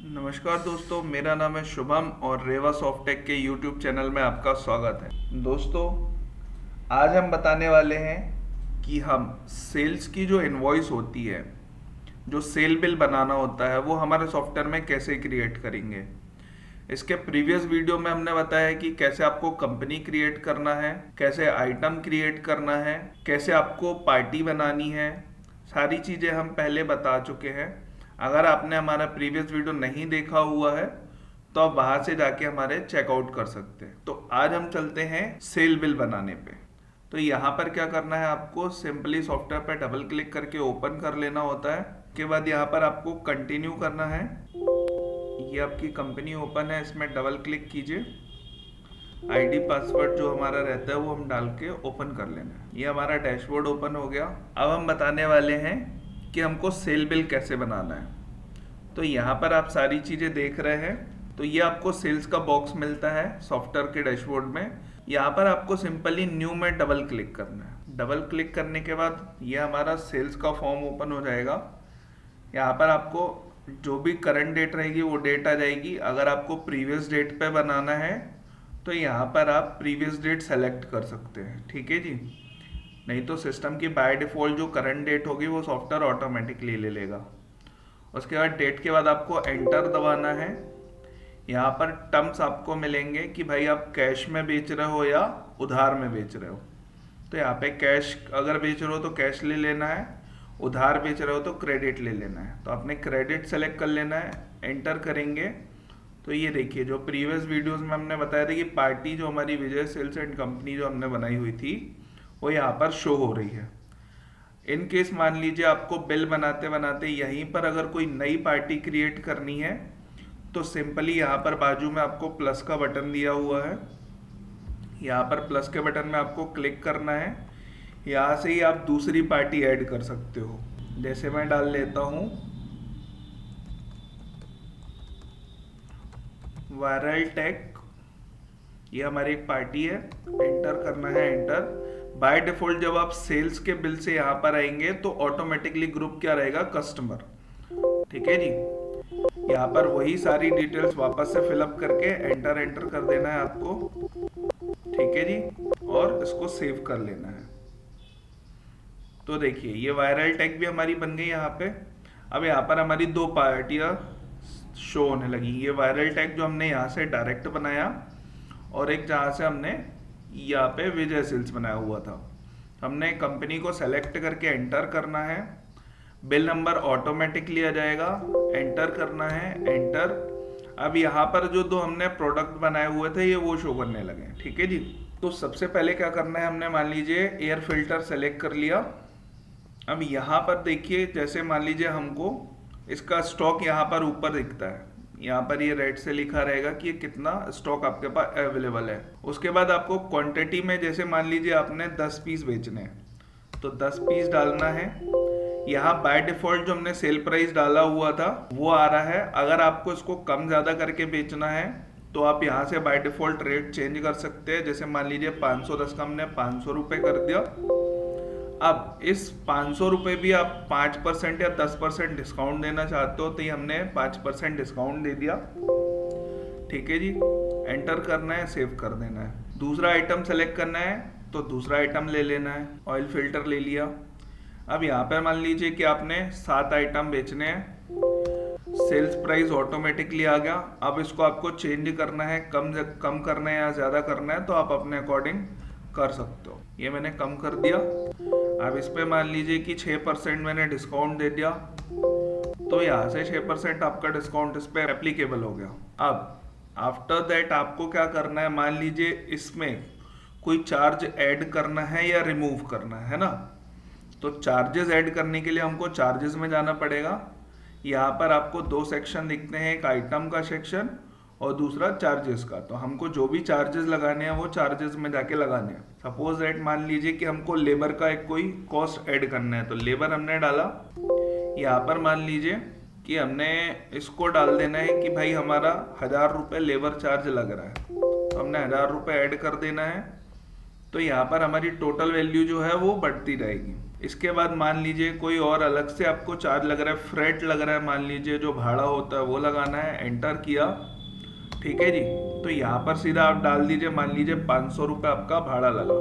नमस्कार दोस्तों, मेरा नाम है शुभम और रेवा सॉफ्टेक के यूट्यूब चैनल में आपका स्वागत है। दोस्तों, आज हम बताने वाले हैं कि हम सेल्स की जो इनवॉइस होती है, जो सेल बिल बनाना होता है, वो हमारे सॉफ्टवेयर में कैसे क्रिएट करेंगे। इसके प्रीवियस वीडियो में हमने बताया कि कैसे आपको कंपनी क्रिएट करना है, कैसे आइटम क्रिएट करना है, कैसे आपको पार्टी बनानी है। सारी चीज़ें हम पहले बता चुके हैं। अगर आपने हमारा प्रीवियस वीडियो नहीं देखा हुआ है तो आप वहां से जाके हमारे चेकआउट कर सकते हैं। तो आज हम चलते हैं सेल बिल बनाने पे। तो यहाँ पर क्या करना है, आपको सिंपली सॉफ्टवेयर पे डबल क्लिक करके ओपन कर लेना होता है। उसके बाद यहाँ पर आपको कंटिन्यू करना है। ये आपकी कंपनी ओपन है, इसमें डबल क्लिक कीजिए। आईडी पासवर्ड जो हमारा रहता है वो हम डाल के ओपन कर लेना है। ये हमारा डैशबोर्ड ओपन हो गया। अब हम बताने वाले हैं कि हमको सेल बिल कैसे बनाना है। तो यहाँ पर आप सारी चीज़ें देख रहे हैं। तो ये आपको सेल्स का बॉक्स मिलता है सॉफ्टवेयर के डैशबोर्ड में। यहाँ पर आपको सिंपली न्यू में डबल क्लिक करना है। डबल क्लिक करने के बाद ये हमारा सेल्स का फॉर्म ओपन हो जाएगा। यहाँ पर आपको जो भी करंट डेट रहेगी वो डेट आ जाएगी। अगर आपको प्रीवियस डेट पे बनाना है तो यहाँ पर आप प्रीवियस डेट सेलेक्ट कर सकते हैं, ठीक है जी। नहीं तो सिस्टम की बाय डिफ़ॉल्ट जो करंट डेट होगी वो सॉफ्टवेयर ऑटोमेटिकली ले लेगा। उसके बाद डेट के बाद आपको एंटर दबाना है। यहाँ पर टर्म्स आपको मिलेंगे कि भाई आप कैश में बेच रहे हो या उधार में बेच रहे हो। तो यहाँ पे कैश अगर बेच रहे हो तो कैश ले लेना है, उधार बेच रहे हो तो क्रेडिट ले लेना है। तो आपने क्रेडिट सेलेक्ट कर लेना है, एंटर करेंगे तो ये देखिए जो प्रीवियस वीडियोस में हमने बताया था कि पार्टी जो हमारी विजय सेल्स एंड कंपनी जो हमने बनाई हुई थी वो यहाँ पर शो हो रही है। इन केस मान लीजिए आपको बिल बनाते बनाते यहीं पर अगर कोई नई पार्टी क्रिएट करनी है तो सिंपली यहाँ पर बाजू में आपको प्लस का बटन दिया हुआ है। यहाँ पर प्लस के बटन में आपको क्लिक करना है। यहाँ से ही आप दूसरी पार्टी ऐड कर सकते हो। जैसे मैं डाल लेता हूँ वायरल टेक, ये हमारी एक पार्टी है। एंटर करना है, एंटर। बाय डिफॉल्ट जब आप सेल्स के बिल से यहाँ पर आएंगे तो ऑटोमेटिकली ग्रुप क्या रहेगा, कस्टमर, ठीक है जी। यहाँ पर वही सारी डिटेल्स वापस से फिलअप करके एंटर एंटर कर देना है आपको, ठीक है जी, और इसको सेव कर लेना है। तो देखिए ये वायरल टैग भी हमारी बन गई यहाँ पे। अब यहाँ पर हमारी दो पार्टियाँ शो होने लगी। ये वायरल टैग जो हमने यहाँ से डायरेक्ट बनाया और एक जहाँ से हमने यहाँ पे विजय सेल्स बनाया हुआ था। हमने कंपनी को सेलेक्ट करके एंटर करना है। बिल नंबर ऑटोमेटिकली आ जाएगा, एंटर करना है, एंटर। अब यहाँ पर जो दो हमने प्रोडक्ट बनाए हुए थे ये वो शो करने लगे, ठीक है जी। तो सबसे पहले क्या करना है, हमने मान लीजिए एयर फिल्टर सेलेक्ट कर लिया। अब यहाँ पर देखिए जैसे मान लीजिए हमको इसका स्टॉक यहाँ पर ऊपर दिखता है। यहाँ पर ये रेड से लिखा रहेगा कि ये कितना स्टॉक आपके पास अवेलेबल है। उसके बाद आपको क्वांटिटी में जैसे मान लीजिए आपने 10 पीस बेचने हैं तो 10 पीस डालना है। यहाँ बाय डिफॉल्ट जो हमने सेल प्राइस डाला हुआ था वो आ रहा है। अगर आपको इसको कम ज़्यादा करके बेचना है तो आप यहाँ से बाय डिफॉल्ट रेट चेंज कर सकते हैं। जैसे मान लीजिए 510 का हमने 500 रुपये कर दिया। अब इस 500 रुपये भी आप 5% या 10% डिस्काउंट देना चाहते हो तो ये हमने 5% डिस्काउंट दे दिया, ठीक है जी। एंटर करना है, सेव कर देना है। दूसरा आइटम सेलेक्ट करना है तो दूसरा आइटम ले लेना है। ऑयल फिल्टर ले लिया। अब यहाँ पे मान लीजिए कि आपने 7 आइटम बेचने हैं। सेल्स प्राइस ऑटोमेटिकली आ गया। अब इसको आपको चेंज करना है, कम करना है या ज़्यादा करना है तो आप अपने अकॉर्डिंग कर सकते हो। ये मैंने कम कर दिया। अब इस पे मान लीजिए कि 6% मैंने डिस्काउंट दे दिया तो यहाँ से 6% आपका डिस्काउंट इस पे एप्लीकेबल हो गया। अब आफ्टर दैट आपको क्या करना है, मान लीजिए इसमें कोई चार्ज ऐड करना है या रिमूव करना है ना। तो चार्जेस ऐड करने के लिए हमको चार्जेस में जाना पड़ेगा। यहाँ पर आपको दो सेक्शन दिखते हैं, एक आइटम का सेक्शन और दूसरा चार्जेस का। तो हमको जो भी चार्जेस लगाने हैं वो चार्जेस में जाके लगाने हैं। सपोज दैट मान लीजिए कि हमको लेबर का एक कोई कॉस्ट ऐड करना है तो लेबर हमने डाला। यहाँ पर मान लीजिए कि हमने इसको डाल देना है कि भाई हमारा 1000 रुपये लेबर चार्ज लग रहा है तो हमने 1000 रुपये ऐड कर देना है। तो यहाँ पर हमारी टोटल वैल्यू जो है वो बढ़ती रहेगी। इसके बाद मान लीजिए कोई और अलग से आपको चार्ज लग रहा है, फ्रेट लग रहा है, मान लीजिए जो भाड़ा होता है वो लगाना है, एंटर किया, ठीक है जी। तो यहाँ पर सीधा आप डाल दीजिए, मान लीजिए 500 रुपये आपका भाड़ा लगा,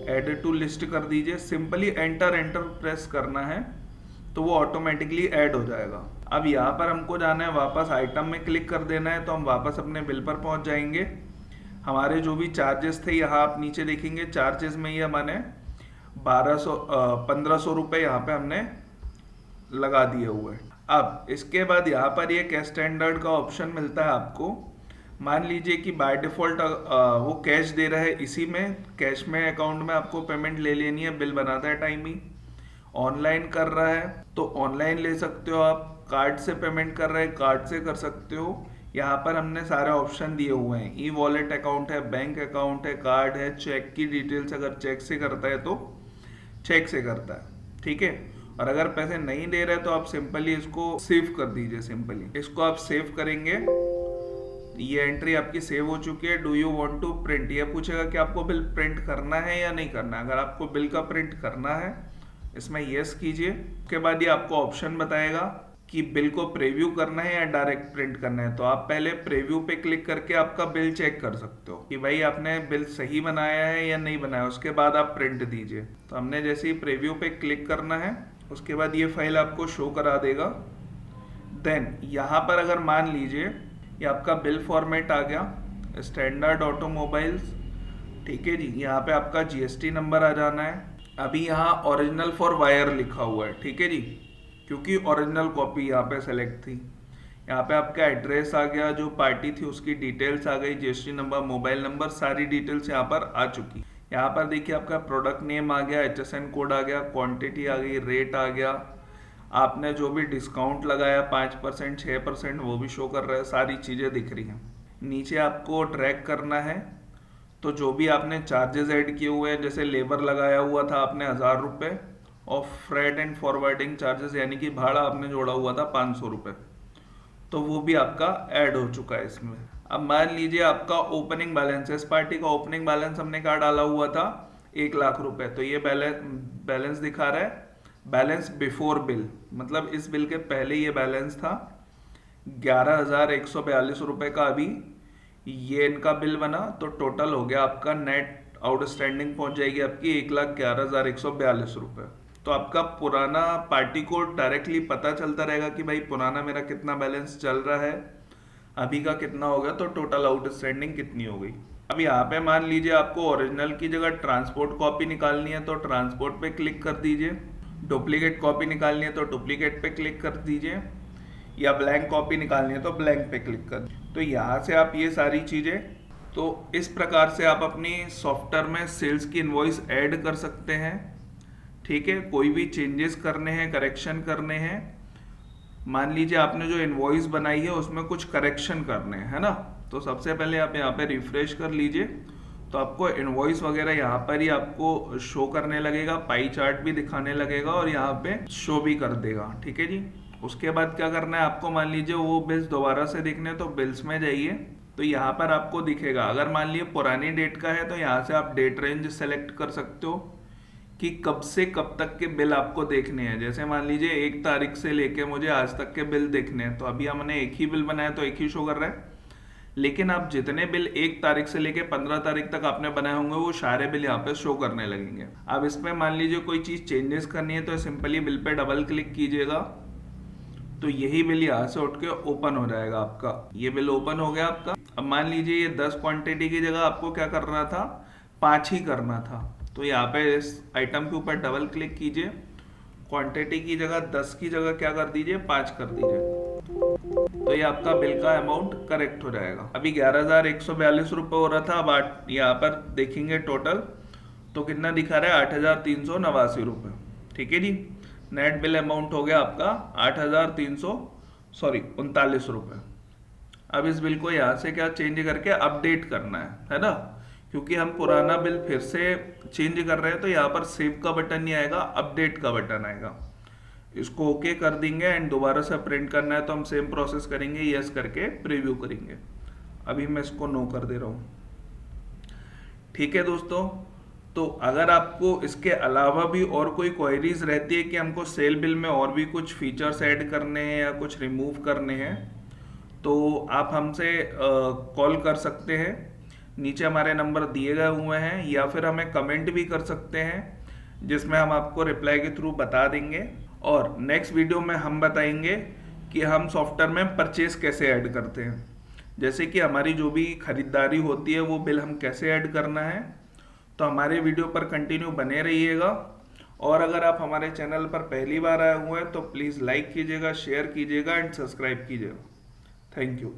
एड टू लिस्ट कर दीजिए, सिंपली एंटर एंटर प्रेस करना है तो वो ऑटोमेटिकली ऐड हो जाएगा। अब यहाँ पर हमको जाना है वापस आइटम में क्लिक कर देना है, तो हम वापस अपने बिल पर पहुँच जाएंगे। हमारे जो भी चार्जेस थे यहाँ आप नीचे देखेंगे, चार्जेस में ही हमने 1500 रुपये यहाँ पे हमने लगा दिए हुए। अब इसके बाद यहाँ पर ये कैश स्टैंडर्ड का ऑप्शन मिलता है आपको। मान लीजिए कि बाय डिफॉल्ट वो कैश दे रहा है, इसी में कैश में अकाउंट में आपको पेमेंट ले लेनी है बिल बनाता है टाइम ही। ऑनलाइन कर रहा है तो ऑनलाइन ले सकते हो आप, कार्ड से पेमेंट कर रहे हैं कार्ड से कर सकते हो। यहाँ पर हमने सारे ऑप्शन दिए हुए हैं, ई वॉलेट अकाउंट है, बैंक अकाउंट है, कार्ड है, चेक की डिटेल्स, अगर चेक से करता है तो चेक से करता है, ठीक है। और अगर पैसे नहीं दे रहे तो आप सिंपली इसको सेव कर दीजिए, सिंपली इसको आप सेव करेंगे। ये एंट्री आपकी सेव हो चुकी है। Do you want to print, ये पूछेगा कि आपको बिल प्रिंट करना है या नहीं करना है। अगर आपको बिल का प्रिंट करना है इसमें यस कीजिए। उसके बाद ये आपको ऑप्शन बताएगा कि बिल को प्रीव्यू करना है या डायरेक्ट प्रिंट करना है। तो आप पहले प्रीव्यू पे क्लिक करके आपका बिल चेक कर सकते हो कि भाई आपने बिल सही बनाया है या नहीं बनाया, उसके बाद आप प्रिंट दीजिए। तो हमने जैसे ही प्रीव्यू पे क्लिक करना है उसके बाद ये फाइल आपको शो करा देगा। देन यहाँ पर अगर मान लीजिए ये आपका बिल फॉर्मेट आ गया, स्टैंडर्ड ऑटोमोबाइल्स, ठीक है जी। यहाँ पे आपका जीएसटी नंबर आ जाना है। अभी यहाँ ओरिजिनल फॉर वायर लिखा हुआ है, ठीक है जी, क्योंकि ओरिजिनल कॉपी यहाँ पे सेलेक्ट थी। यहाँ पे आपका एड्रेस आ गया, जो पार्टी थी उसकी डिटेल्स आ गई, जीएसटी नंबर, मोबाइल नंबर, सारी डिटेल्स यहाँ पर आ चुकी। यहाँ पर देखिए आपका प्रोडक्ट नेम आ गया, HSN कोड आ गया, क्वांटिटी आ गई, रेट आ गया, आपने जो भी डिस्काउंट लगाया 5%, 6%, वो भी शो कर रहा है, सारी चीज़ें दिख रही हैं। नीचे आपको ट्रैक करना है तो जो भी आपने चार्जेस ऐड किए हुए हैं, जैसे लेबर लगाया हुआ था आपने 1000 रुपये, और फ्रेट एंड फॉरवर्डिंग चार्जेस यानी कि भाड़ा आपने जोड़ा हुआ था 500 रुपये, तो वो भी आपका ऐड हो चुका है इसमें। अब मान लीजिए आपका ओपनिंग बैलेंस, इस पार्टी का ओपनिंग बैलेंस हमने क्या डाला हुआ था 1 लाख रुपए, तो ये बैलेंस दिखा रहा है बैलेंस बिफोर बिल, मतलब इस बिल के पहले ये बैलेंस था 11,142 रुपए का। अभी ये इनका बिल बना तो टोटल हो गया आपका नेट आउटस्टैंडिंग पहुंच जाएगी आपकी 1,11,142 रुपए। तो आपका पुराना पार्टी को डायरेक्टली पता चलता रहेगा कि भाई पुराना मेरा कितना बैलेंस चल रहा है, अभी का कितना हो गया, तो टोटल आउटस्टैंडिंग कितनी हो गई। अब यहाँ पे मान लीजिए आपको ओरिजिनल की जगह ट्रांसपोर्ट कॉपी निकालनी है तो ट्रांसपोर्ट पे क्लिक कर दीजिए, डुप्लीकेट कॉपी निकालनी है तो डुप्लीकेट पे क्लिक कर दीजिए, या ब्लैंक कॉपी निकालनी है तो ब्लैंक पे क्लिक कर दीजिए। तो यहाँ से आप ये सारी चीज़ें, तो इस प्रकार से आप अपनी सॉफ्टवेयर में सेल्स की इनवॉइस ऐड कर सकते हैं, ठीक है। कोई भी चेंजेस करने हैं, करेक्शन करने हैं, मान लीजिए आपने जो इनवॉइस बनाई है उसमें कुछ करेक्शन करने हैं, है ना, तो सबसे पहले आप यहाँ पे रिफ्रेश कर लीजिए तो आपको इनवॉइस वगैरह यहाँ पर ही आपको शो करने लगेगा, पाई चार्ट भी दिखाने लगेगा और यहाँ पे शो भी कर देगा, ठीक है जी। उसके बाद क्या करना है आपको, मान लीजिए वो बिल्स दोबारा से दिखने, तो बिल्स में जाइए तो यहाँ पर आपको दिखेगा, अगर मान लीजिए पुरानी डेट का है तो यहाँ से आप डेट रेंज सेलेक्ट कर सकते हो कि कब से कब तक के बिल आपको देखने हैं। जैसे मान लीजिए 1 तारीख से लेके मुझे आज तक के बिल देखने हैं, तो अभी हमने एक ही बिल बनाया तो एक ही शो कर रहा है, लेकिन आप जितने बिल 1 तारीख से लेके 15 तारीख तक आपने बनाए होंगे वो सारे बिल यहाँ पे शो करने लगेंगे। अब इसमें मान लीजिए कोई चीज़ चेंजेस करनी है तो simply bill pay double click कीजिएगा तो यही बिल यहाँ से उठ के ओपन हो जाएगा आपका। ये बिल ओपन हो गया आपका। अब मान लीजिए ये 10 क्वांटिटी की जगह आपको क्या करना था, 5 ही करना था, तो यहाँ पे इस आइटम के ऊपर डबल क्लिक कीजिए, क्वांटिटी की जगह 10 की जगह क्या कर दीजिए 5 कर दीजिए, तो ये आपका बिल का अमाउंट करेक्ट हो जाएगा। अभी 11,142 रुपये हो रहा था, अब यहाँ पर देखेंगे टोटल तो कितना दिखा रहा है 8,389 रुपये, ठीक है जी। नेट बिल अमाउंट हो गया आपका 8,339 रुपये। अब इस बिल को यहाँ से क्या चेंज करके अपडेट करना है ना, क्योंकि हम पुराना बिल फिर से चेंज कर रहे हैं तो यहाँ पर सेव का बटन नहीं आएगा, अपडेट का बटन आएगा। इसको ओके कर देंगे एंड दोबारा से प्रिंट करना है तो हम सेम प्रोसेस करेंगे, यस करके प्रीव्यू करेंगे। अभी मैं इसको नो कर दे रहा हूँ, ठीक है दोस्तों। तो अगर आपको इसके अलावा भी और कोई क्वेरीज रहती है कि हमको सेल बिल में और भी कुछ फीचर्स ऐड करने हैं या कुछ रिमूव करने हैं, तो आप हमसे कॉल कर सकते हैं। नीचे हमारे नंबर दिए गए हुए हैं, या फिर हमें कमेंट भी कर सकते हैं, जिसमें हम आपको रिप्लाई के थ्रू बता देंगे। और नेक्स्ट वीडियो में हम बताएंगे कि हम सॉफ्टवेयर में परचेज कैसे ऐड करते हैं, जैसे कि हमारी जो भी खरीदारी होती है वो बिल हम कैसे ऐड करना है। तो हमारे वीडियो पर कंटिन्यू बने रहिएगा। और अगर आप हमारे चैनल पर पहली बार आए हुए हैं तो प्लीज़ लाइक कीजिएगा, शेयर कीजिएगा एंड सब्सक्राइब कीजिएगा। Thank you.